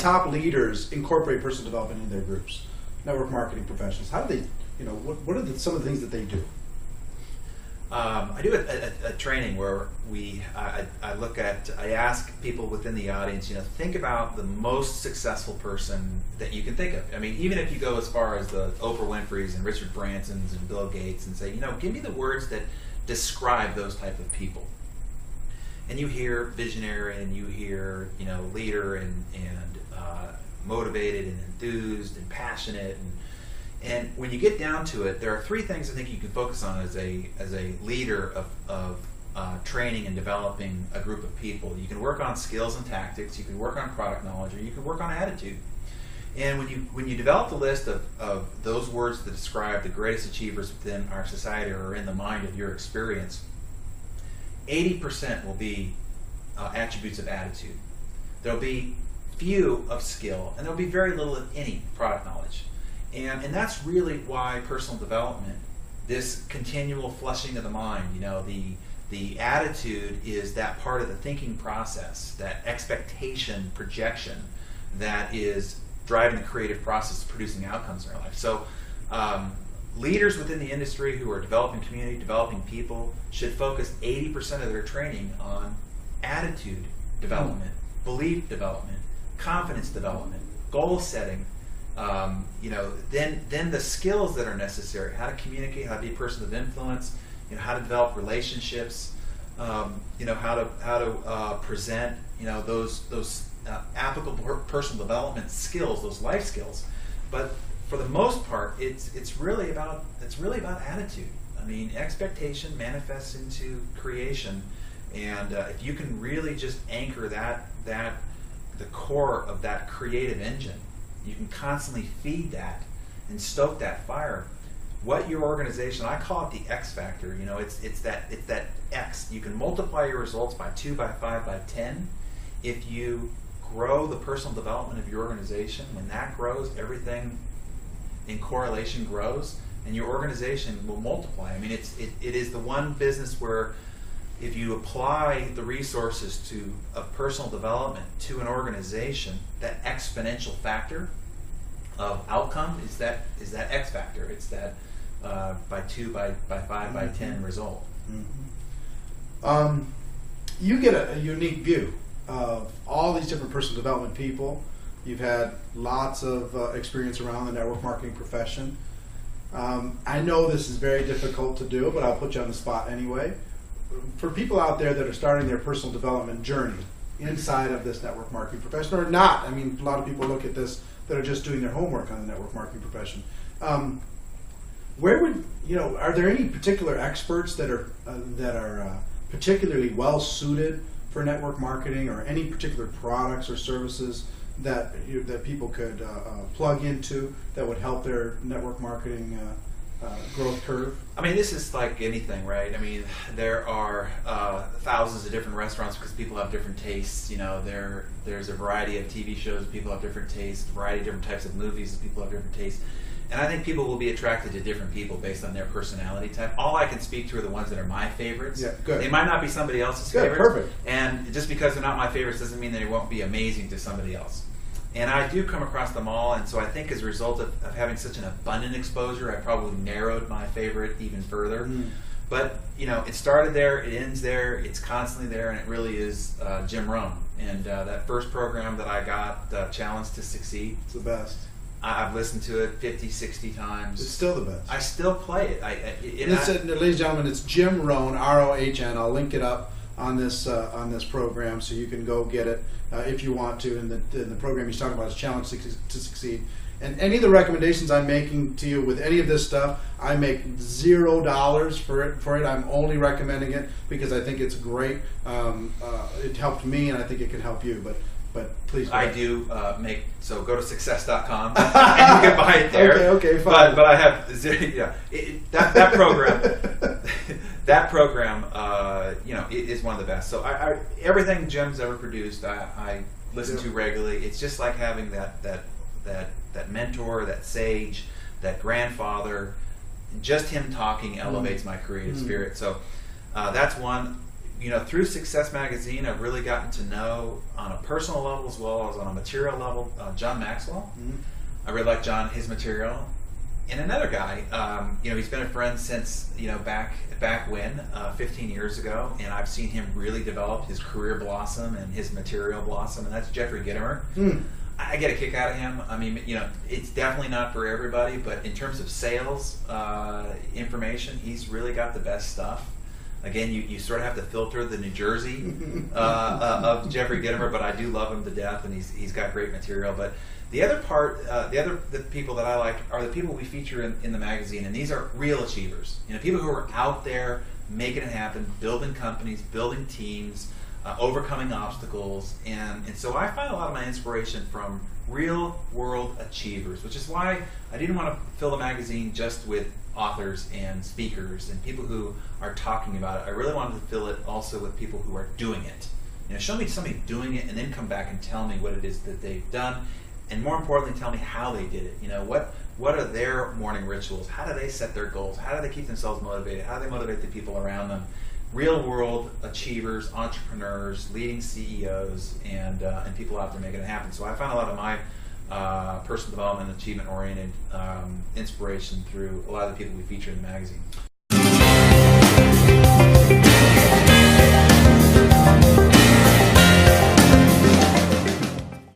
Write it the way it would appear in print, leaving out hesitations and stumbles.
top leaders incorporate personal development in their groups? Network marketing professionals. How do they, what are some of the things that they do? I do a training where I ask people within the audience, think about the most successful person that you can think of. I mean, even if you go as far as the Oprah Winfrey's and Richard Branson's and Bill Gates and say, give me the words that describe those type of people. And you hear visionary, and you hear, leader, and motivated, and enthused, and passionate, and when you get down to it, there are three things I think you can focus on as a leader of training and developing a group of people. You can work on skills and tactics, you can work on product knowledge, or you can work on attitude. And when you develop the list of those words that describe the greatest achievers within our society or in the mind of your experience, 80% will be attributes of attitude. There'll be few of skill, and there'll be very little of any product knowledge. And that's really why personal development, this continual flushing of the mind, the attitude is that part of the thinking process, that expectation projection that is driving the creative process of producing outcomes in our life. So leaders within the industry who are developing community, developing people, should focus 80% of their training on attitude development, belief development, confidence development, goal setting, then the skills that are necessary, how to communicate, how to be a person of influence, how to develop relationships, how to present, those applicable personal development skills, those life skills. But for the most part, it's really about attitude. I mean, expectation manifests into creation, and if you can really just anchor the core of that creative engine, you can constantly feed that and stoke that fire. What your organization, I call it the X factor. It's that X. You can multiply your results by 2, by 5, by 10. If you grow the personal development of your organization, when that grows, everything in correlation grows, and your organization will multiply. I mean, it is the one business where if you apply the resources of personal development to an organization, that exponential factor of outcome is that X factor. It's that by 2, by 5, by 10 result. You get a unique view of all these different personal development people. You've had lots of experience around the network marketing profession. I know this is very difficult to do, but I'll put you on the spot anyway. For people out there that are starting their personal development journey inside of this network marketing profession, or not, I mean, a lot of people look at this that are just doing their homework on the network marketing profession. Where would, are there any particular experts that are particularly well suited for network marketing, or any particular products or services that people could plug into that would help their network marketing growth curve? I mean, this is like anything, right? I mean, there are thousands of different restaurants because people have different tastes. There's a variety of TV shows, people have different tastes, a variety of different types of movies, people have different tastes. And I think people will be attracted to different people based on their personality type. All I can speak to are the ones that are my favorites. Yeah, good. They might not be somebody else's favorites. Perfect. And just because they're not my favorites doesn't mean they won't be amazing to somebody else. And I do come across them all, and so I think as a result of having such an abundant exposure, I probably narrowed my favorite even further. But it started there, it ends there, it's constantly there, and it really is Jim Rohn. And that first program that I got, Challenge to Succeed, It's the best. I've listened to it 50, 60 times. It's still the best. I still play it. Ladies and gentlemen, it's Jim Rohn, R-O-H-N. I'll link it up on this program, so you can go get it if you want to. And the program he's talking about is Challenge to Succeed. And any of the recommendations I'm making to you with any of this stuff, I make $0 for it. I'm only recommending it because I think it's great. It helped me, and I think it can help you. But please. I do so go to success.com and you can buy it there. Okay, fine. But I have that program. That program, it is one of the best. So everything Jim's ever produced, I listen to regularly. It's just like having that mentor, that sage, that grandfather. Just him talking elevates my creative spirit. So that's one. through Success Magazine, I've really gotten to know, on a personal level as well as on a material level, John Maxwell. Mm-hmm. I really like John, his material. And another guy, he's been a friend since, back when, 15 years ago, and I've seen him really develop, his career blossom and his material blossom, and that's Jeffrey Gitomer. I get a kick out of him. I mean, it's definitely not for everybody, but in terms of sales information, he's really got the best stuff. Again, you sort of have to filter the New Jersey of Jeffrey Gitomer, but I do love him to death, and he's got great material. But the other part, the people that I like are the people we feature in the magazine, and these are real achievers. People who are out there making it happen, building companies, building teams, overcoming obstacles, and so I find a lot of my inspiration from real world achievers, which is why I didn't want to fill the magazine just with authors and speakers and people who are talking about it. I really wanted to fill it also with people who are doing it. Show me somebody doing it, and then come back and tell me what it is that they've done, and more importantly, tell me how they did it. What are their morning rituals? How do they set their goals? How do they keep themselves motivated? How do they motivate the people around them? Real world achievers, entrepreneurs, leading CEOs, and people out there making it happen. So I find a lot of my personal development, achievement oriented inspiration through a lot of the people we feature in the magazine.